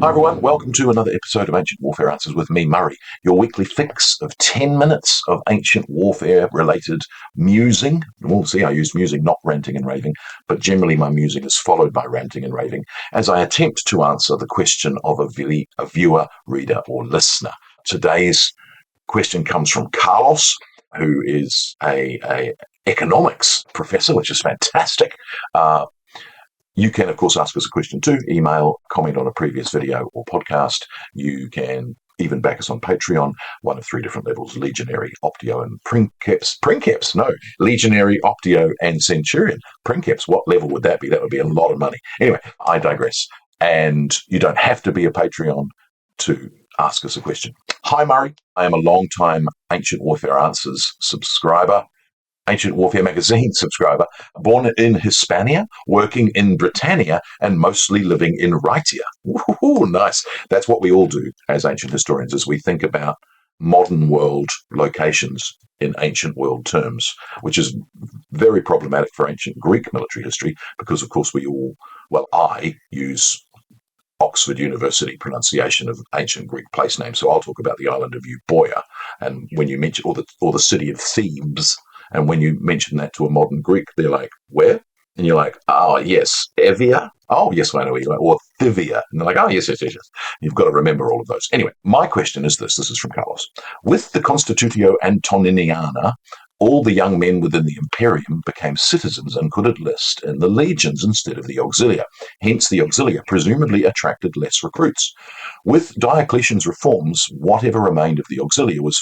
Hi everyone, welcome to another episode of Ancient Warfare Answers with me, Murray, your weekly fix of 10 minutes of ancient warfare related musing. We'll see, I use musing, not ranting and raving, but generally my musing is followed by ranting and raving as I attempt to answer the question of a viewer, reader or listener. Today's question comes from Carlos, who is a economics professor, which is fantastic. You can, of course, ask us a question too. Email, comment on a previous video or podcast. You can even back us on Patreon, one of three different levels: Legionary, Optio, and Princeps. Princeps? No. Legionary, Optio, and Centurion. Princeps, what level would that be? That would be a lot of money. Anyway, I digress. And you don't have to be a Patreon to ask us a question. Hi, Murray. I am a long-time Ancient Warfare Answers subscriber. Ancient Warfare magazine subscriber, born in Hispania, working in Britannia, and mostly living in Rhytia. Ooh, nice. That's what we all do as ancient historians, as we think about modern world locations in ancient world terms, which is very problematic for ancient Greek military history, because, of course, I use Oxford University pronunciation of ancient Greek place names. So I'll talk about the island of Euboea, and when you mention, or the city of Thebes. And when you mention that to a modern Greek, they're like, where? And you're like, oh, yes, Evia? Oh, yes, I know where you're like, or Thivia. And they're like, oh, yes. You've got to remember all of those. Anyway, my question is this. This is from Carlos. With the Constitutio Antoniniana, all the young men within the Imperium became citizens and could enlist in the legions instead of the auxilia. Hence, the auxilia presumably attracted less recruits. With Diocletian's reforms, whatever remained of the auxilia was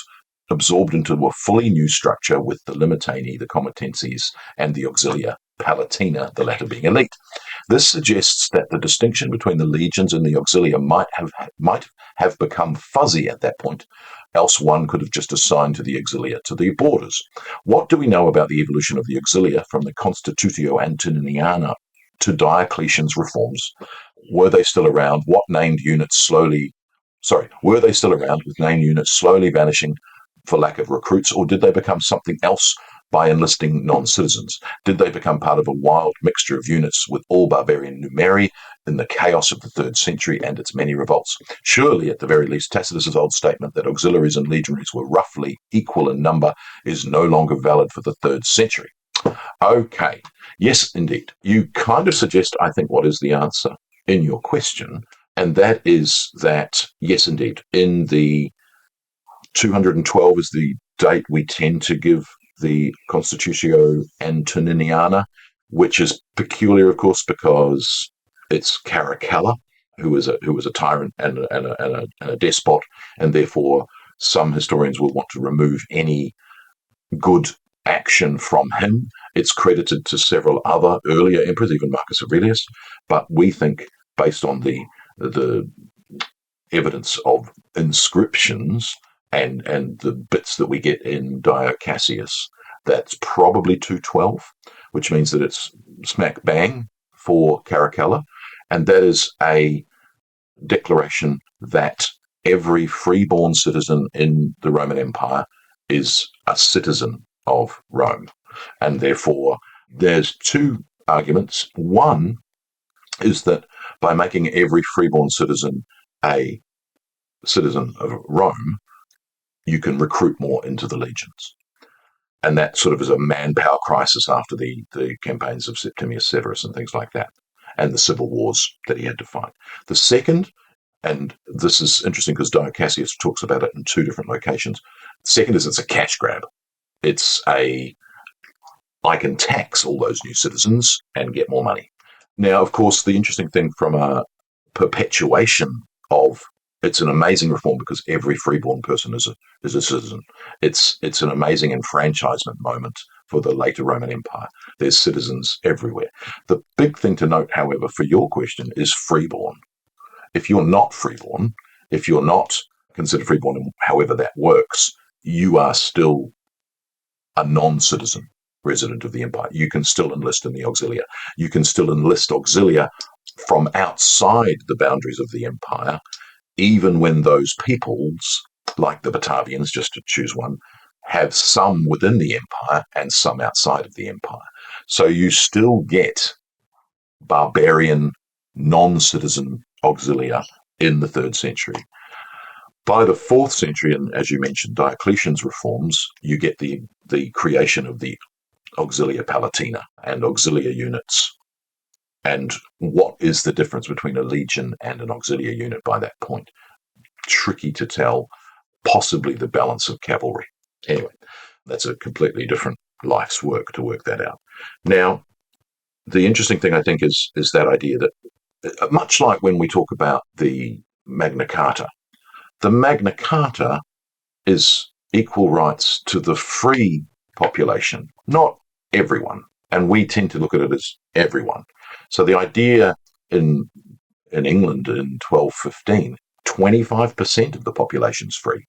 absorbed into a fully new structure with the limitanei, the comitatenses, and the auxilia palatina, the latter being elite. This suggests that the distinction between the legions and the auxilia might have become fuzzy at that point, else one could have just assigned to the auxilia to the borders. What do we know about the evolution of the auxilia from the Constitutio Antoniniana to Diocletian's reforms? Were they still around? Were they still around with named units slowly vanishing for lack of recruits, or did they become something else by enlisting non-citizens? Did they become part of a wild mixture of units with all-barbarian numeri in the chaos of the 3rd century and its many revolts? Surely, at the very least, Tacitus' old statement that auxiliaries and legionaries were roughly equal in number is no longer valid for the 3rd century. Okay, yes, indeed. You kind of suggest, I think, what is the answer in your question, and that is that, yes, indeed, in the 212 is the date we tend to give the Constitutio Antoniniana, which is peculiar, of course, because it's Caracalla, who was a tyrant and a despot, and therefore some historians will want to remove any good action from him. It's credited to several other earlier emperors, even Marcus Aurelius, but we think, based on the evidence of inscriptions and the bits that we get in Dio Cassius, that's probably 212, which means that it's smack bang for Caracalla, and that is a declaration that every freeborn citizen in the Roman Empire is a citizen of Rome. And therefore, there's two arguments. One is that by making every freeborn citizen a citizen of Rome, you can recruit more into the legions. And that sort of is a manpower crisis after the campaigns of Septimius Severus and things like that, and the civil wars that he had to fight. The second, and this is interesting because Dio Cassius talks about it in two different locations. The second is it's a cash grab. I can tax all those new citizens and get more money. Now, of course, the interesting thing from a perpetuation of, it's an amazing reform because every freeborn person is a citizen. It's an amazing enfranchisement moment for the later Roman Empire. There's citizens everywhere. The big thing to note, however, for your question is freeborn. If you're not freeborn, if you're not considered freeborn, however that works, you are still a non-citizen resident of the empire. You can still enlist in the auxilia. You can still enlist auxilia from outside the boundaries of the empire, even when those peoples, like the Batavians, just to choose one, have some within the empire and some outside of the empire. So you still get barbarian, non-citizen auxilia in the 3rd century. By the 4th century, and as you mentioned, Diocletian's reforms, you get the creation of the auxilia palatina and auxilia units. And what is the difference between a legion and an auxilia unit by that point? Tricky to tell, possibly the balance of cavalry. Anyway, that's a completely different life's work to work that out. Now, the interesting thing, I think, is that idea that, much like when we talk about the Magna Carta, the Magna Carta is equal rights to the free population, not everyone. And we tend to look at it as everyone. So the idea in England in 1215, 25% of the population is free.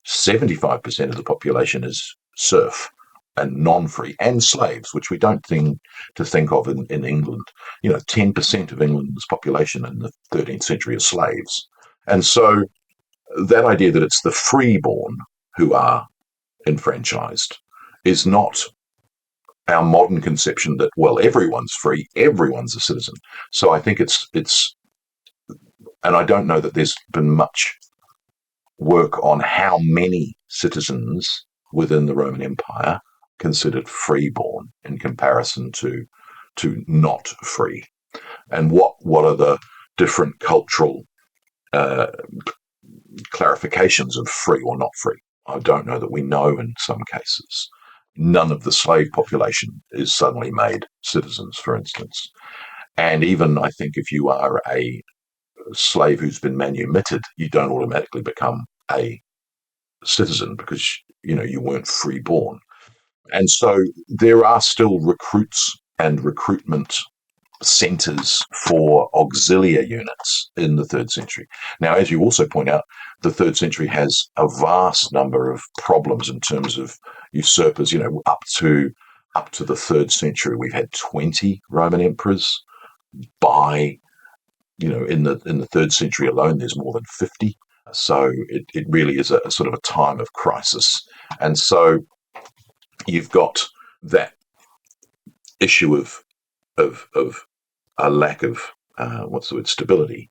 75% of the population is serf and non-free, and slaves, which we don't think of in England. 10% of England's population in the 13th century are slaves. And so that idea that it's the freeborn who are enfranchised is not our modern conception that, well, everyone's free, everyone's a citizen. So I think it's, and I don't know that there's been much work on how many citizens within the Roman Empire considered freeborn in comparison to not free, and what are the different cultural clarifications of free or not free. I don't know that we know in some cases. None of the slave population is suddenly made citizens, for instance. And even, I think, if you are a slave who's been manumitted, you don't automatically become a citizen because, you weren't freeborn. And so there are still recruits and recruitment centres for auxilia units in the 3rd century. Now, as you also point out, the 3rd century has a vast number of problems in terms of usurpers. Up to the 3rd century, we've had 20 Roman emperors. By in the 3rd century alone, there's more than 50. So it really is a sort of a time of crisis. And so you've got that issue of a lack of stability.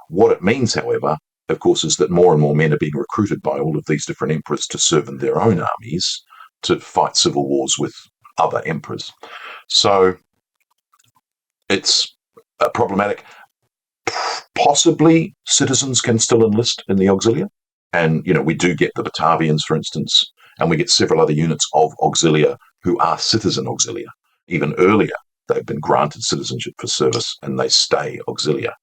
What it means, however, of course, is that more and more men are being recruited by all of these different emperors to serve in their own armies to fight civil wars with other emperors. So it's problematic. Possibly citizens can still enlist in the auxilia. And, we do get the Batavians, for instance, and we get several other units of auxilia who are citizen auxilia. Even earlier, they've been granted citizenship for service and they stay auxilia,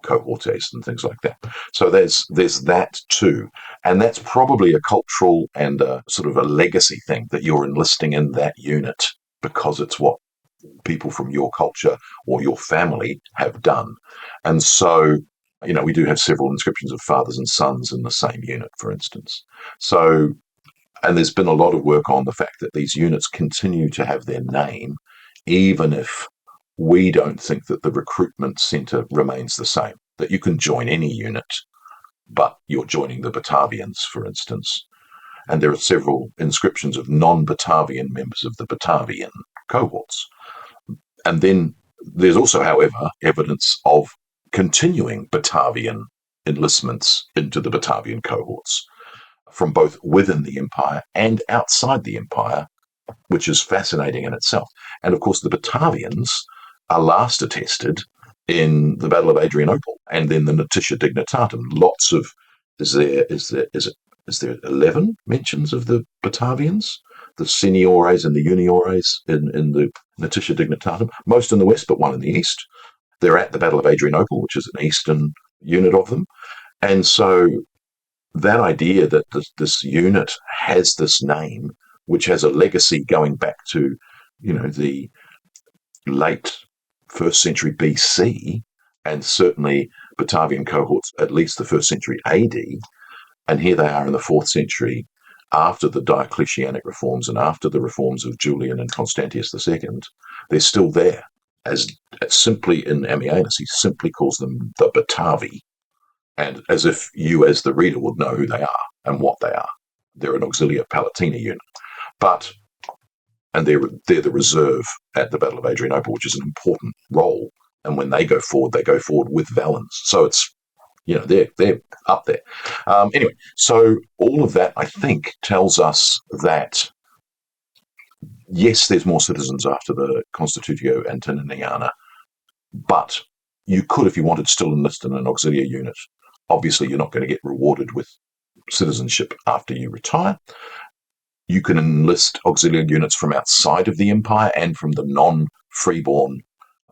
cohortes and things like that. So there's that too. And that's probably a cultural and a sort of a legacy thing, that you're enlisting in that unit because it's what people from your culture or your family have done. And so, we do have several inscriptions of fathers and sons in the same unit, for instance. So, and there's been a lot of work on the fact that these units continue to have their name, even if we don't think that the recruitment centre remains the same, that you can join any unit, but you're joining the Batavians, for instance. And there are several inscriptions of non-Batavian members of the Batavian cohorts. And then there's also, however, evidence of continuing Batavian enlistments into the Batavian cohorts from both within the empire and outside the empire, which is fascinating in itself. And of course, the Batavians are last attested in the Battle of Adrianople and then the Notitia Dignitatum. Lots of, is there 11 mentions of the Batavians? The seniores and the juniores in the Notitia Dignitatum, most in the west, but one in the east. They're at the Battle of Adrianople, which is an eastern unit of them. And so that idea that this unit has this name, which has a legacy going back to, the late 1st century BC, and certainly Batavian cohorts, at least the 1st century AD, and here they are in the 4th century, after the Diocletianic reforms and after the reforms of Julian and Constantius II, they're still there. As simply in Ammianus, he simply calls them the Batavi, and as if you as the reader would know who they are and what they are. They're an auxilia palatina unit. And they're the reserve at the Battle of Adrianople, which is an important role. And when they go forward with Valens. So they're up there. Anyway, so all of that, I think, tells us that, yes, there's more citizens after the Constitutio Antoniniana, but you could, if you wanted, still enlist in an auxiliary unit. Obviously, you're not going to get rewarded with citizenship after you retire. You can enlist auxiliary units from outside of the empire and from the non-freeborn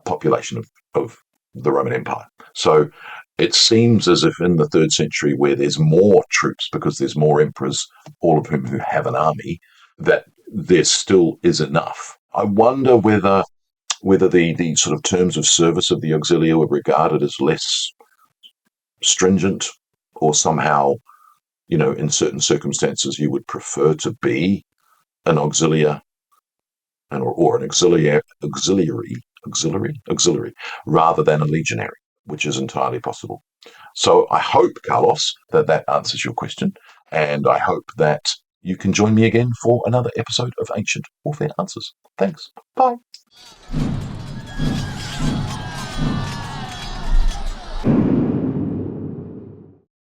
population of the Roman Empire. So it seems as if in the 3rd century, where there's more troops because there's more emperors, all of whom who have an army, that there still is enough. I wonder whether the sort of terms of service of the auxilia were regarded as less stringent, or somehow, in certain circumstances, you would prefer to be an auxilia or an auxiliary rather than a legionary, which is entirely possible. So I hope, Carlos, that answers your question, and I hope that you can join me again for another episode of Ancient Warfare Answers. Thanks. Bye.